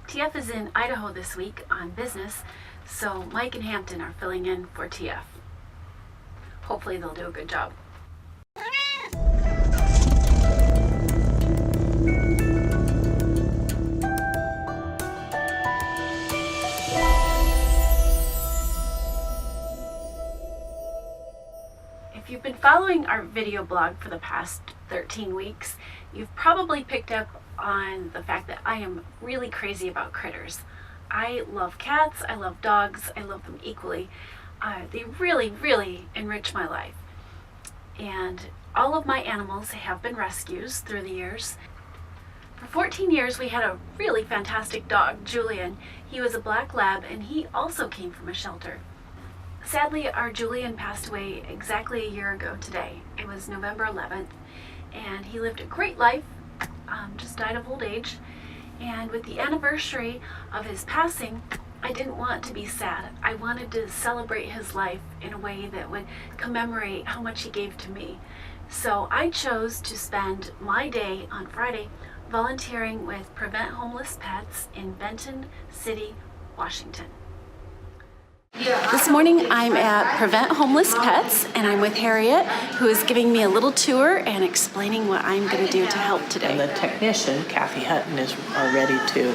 TF is in Idaho this week on business, so Mike and Hampton are filling in for TF. Hopefully they'll do a good job. If you've been following our video blog for the past 13 weeks, you've probably picked up on the fact that I am really crazy about critters. I love cats, I love dogs, I love them equally. They really, really enrich my life. And all of my animals have been rescues through the years. For 14 years we had a really fantastic dog, Julian. He was a black lab and he also came from a shelter. Sadly, our Julian passed away exactly a year ago today. It was November 11th, and he lived a great life, just died of old age. And with the anniversary of his passing, I didn't want to be sad. I wanted to celebrate his life in a way that would commemorate how much he gave to me. So I chose to spend my day on Friday volunteering with Prevent Homeless Pets in Benton City, Washington. This morning I'm at Prevent Homeless Pets and I'm with Harriet, who is giving me a little tour and explaining what I'm going to do to help today. And the technician, Kathy Hutton, is ready to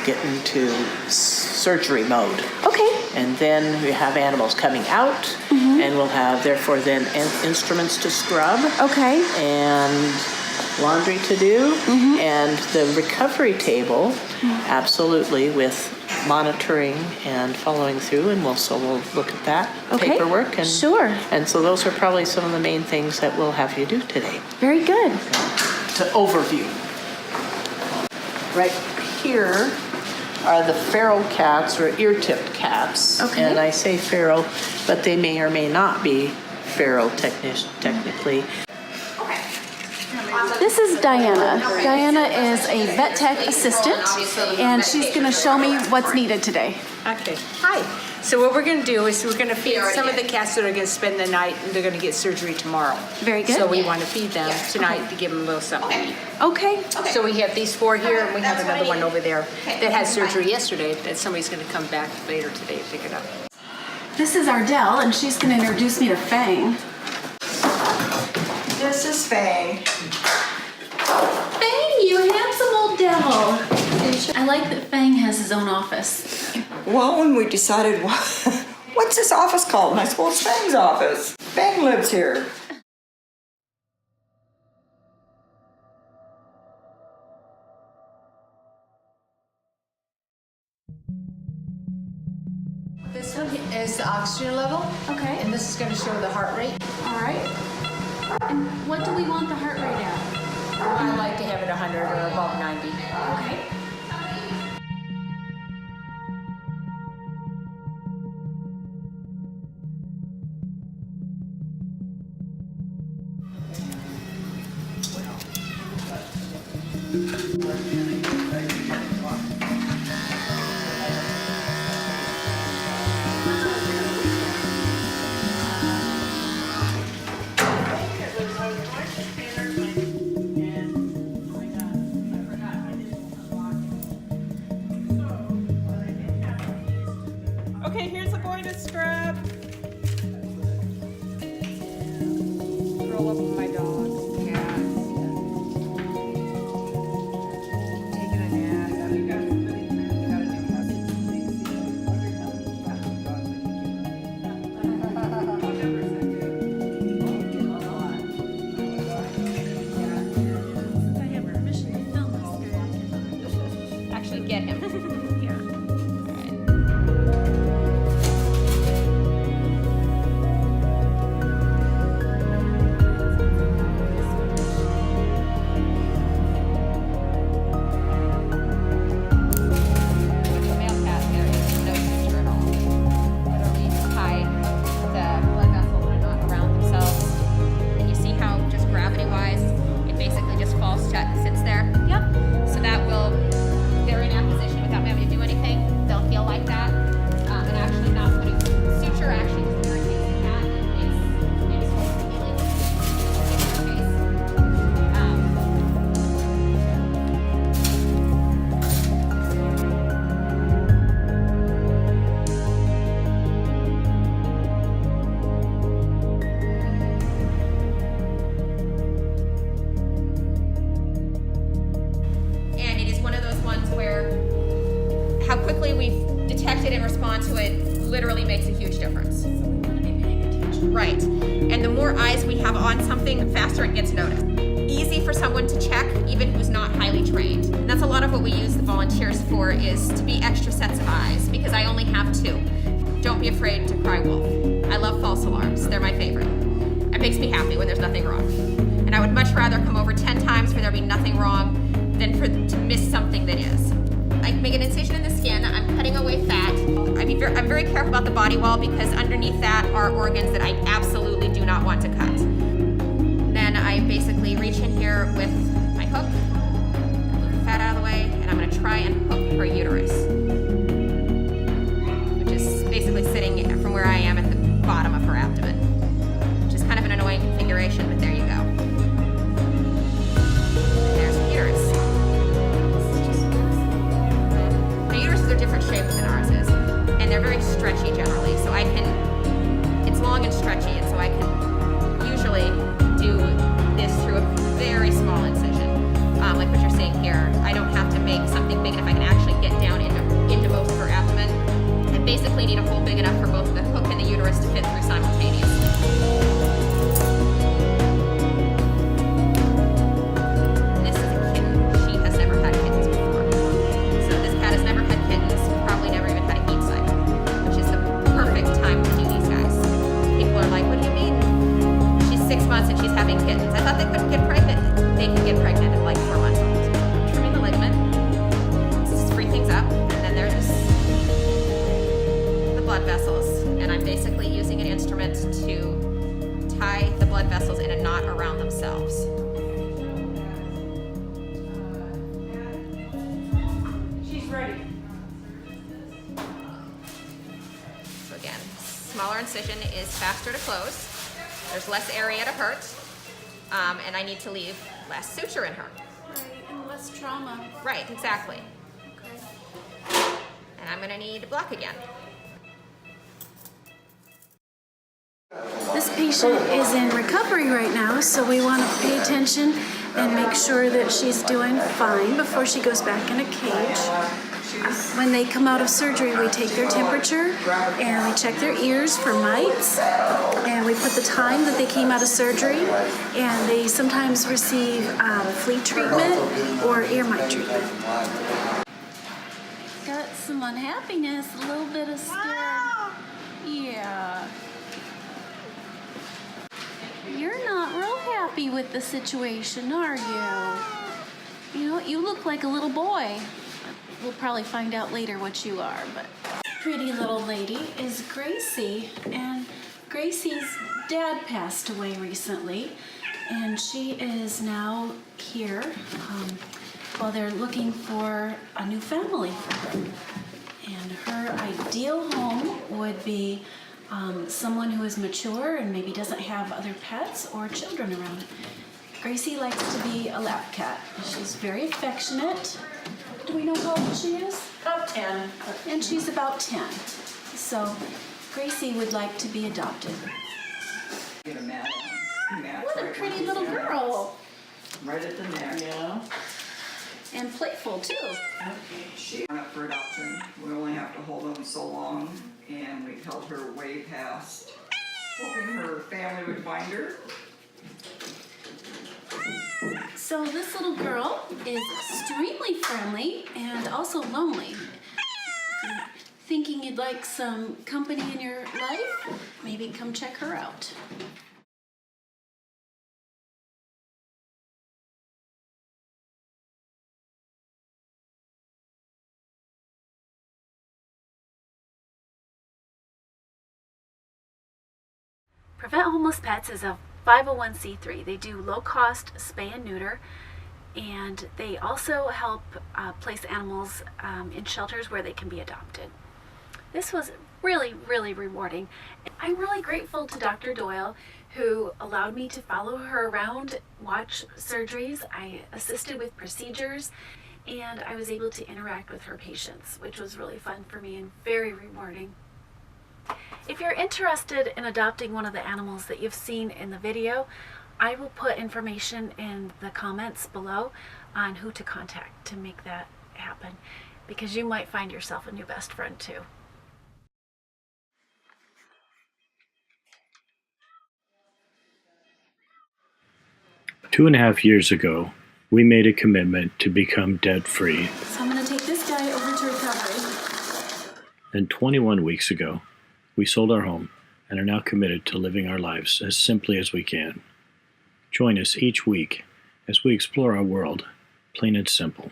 get into surgery mode. Okay. And then we have animals coming out, and we'll have therefore then instruments to scrub. Okay. And laundry to do, and the recovery table, absolutely, with monitoring and following through, and we'll look at that paperwork. And sure. And so those are probably some of the main things that we'll have you do today. Very good. To overview. Right here are the feral cats, or ear-tipped cats. Okay. And I say feral, but they may or may not be feral technically. This is Diana. Diana is a vet tech assistant, and she's going to show me what's needed today. Okay. Hi. So what we're going to do is we're going to feed some of the cats that are going to spend the night, and they're going to get surgery tomorrow. Very good. So we want to feed them tonight to give them a little something to eat. Okay. So we have these 4 here, and we have another one over there that had surgery yesterday that somebody's going to come back later today to pick it up. This is Ardell, and she's going to introduce me to Fang. This is Spay. Fang, you handsome old devil. I like that Fang has his own office. Well, when we decided, what's this office called? And I said, well, it's Fang's office. Fang lives here. This one is the oxygen level. Okay. And this is going to show the heart rate. All right. And what do we want the heart rate at? I like to have it 100 or above 90. Okay. Okay, here's a boy to scrub. Roll up with my dogs, cats. Taking a nap. I have permission to film this. Actually get him. Sits there. Yep. So that will, they're in that position without my how quickly we've detected and respond to it literally makes a huge difference. So we want to be paying attention. Right. And the more eyes we have on something, the faster it gets noticed. Easy for someone to check, even who's not highly trained. And that's a lot of what we use the volunteers for, is to be extra sets of eyes, because I only have 2. Don't be afraid to cry wolf. I love false alarms. They're my favorite. It makes me happy when there's nothing wrong. And I would much rather come over 10 times for there be nothing wrong than to miss something that is. I make an incision in the skin. I'm cutting away fat. I'm very careful about the body wall, because underneath that are organs that I absolutely do not want to cut. Then I basically reach in here with my hook, move the fat out of the way, and I'm going to try and hook her uterus, which is basically sitting from where I am at the bottom of her abdomen, which is kind of an annoying configuration, but there you go. And there's the uterus. The uteruses are different shapes than ours is, and they're very stretchy generally, so it's long and stretchy, and so I can usually do this through a very small incision, like what you're seeing here. I don't have to make something big enough. I can actually get down into both of her abdomen. I basically need a hole big enough for both the hook and the uterus to fit through simultaneously. This is a kitten. She has never had kittens before. So this cat has never had kittens, probably never even had a heat cycle, which is the perfect time to do these guys. People are like, what do you mean? 6 months and she's having kittens. I thought they couldn't get pregnant. They can get pregnant at like 4 months old. Trimming the ligament, just free things up, and then there's the blood vessels. And I'm basically using an instrument to tie the blood vessels in a knot around themselves. She's ready. So again, smaller incision is faster to close. There's less area to hurt, and I need to leave less suture in her. Right, and less trauma. Right, exactly. Okay. And I'm gonna need to block again. This patient is in recovery right now, so we want to pay attention and make sure that she's doing fine before she goes back in a cage. When they come out of surgery, we take their temperature and we check their ears for mites, and we put the time that they came out of surgery, and they sometimes receive flea treatment or ear mite treatment. Got some unhappiness, a little bit of scared. Yeah. You're not real happy with the situation, are you? You know, you look like a little boy. We'll probably find out later what you are, but pretty little lady is Gracie, and Gracie's dad passed away recently, and she is now here while they're looking for a new family for her. And her ideal home would be someone who is mature and maybe doesn't have other pets or children around. Gracie likes to be a lap cat. She's very affectionate. Do we know how old she is? About 10. And she's about 10. So Gracie would like to be adopted. Get a mat. What a pretty little girl. Right at the neck. Yeah. And playful too. She went up for adoption. We only have to hold them so long, and we held her way past, hoping her family would find her. So this little girl is extremely friendly and also lonely. Thinking you'd like some company in your life? Maybe come check her out. Prevent Homeless Pets is a 501c3. They do low-cost spay and neuter, and they also help place animals in shelters where they can be adopted. This was really, really rewarding. I'm really grateful to Dr. Doyle, who allowed me to follow her around, watch surgeries. I assisted with procedures, and I was able to interact with her patients, which was really fun for me and very rewarding. If you're interested in adopting one of the animals that you've seen in the video, I will put information in the comments below on who to contact to make that happen. because you might find yourself a new best friend too. Two and a half years ago, we made a commitment to become debt-free. So I'm going to take this guy over to recovery. And 21 weeks ago, we sold our home and are now committed to living our lives as simply as we can. Join us each week as we explore our world, plain and simple.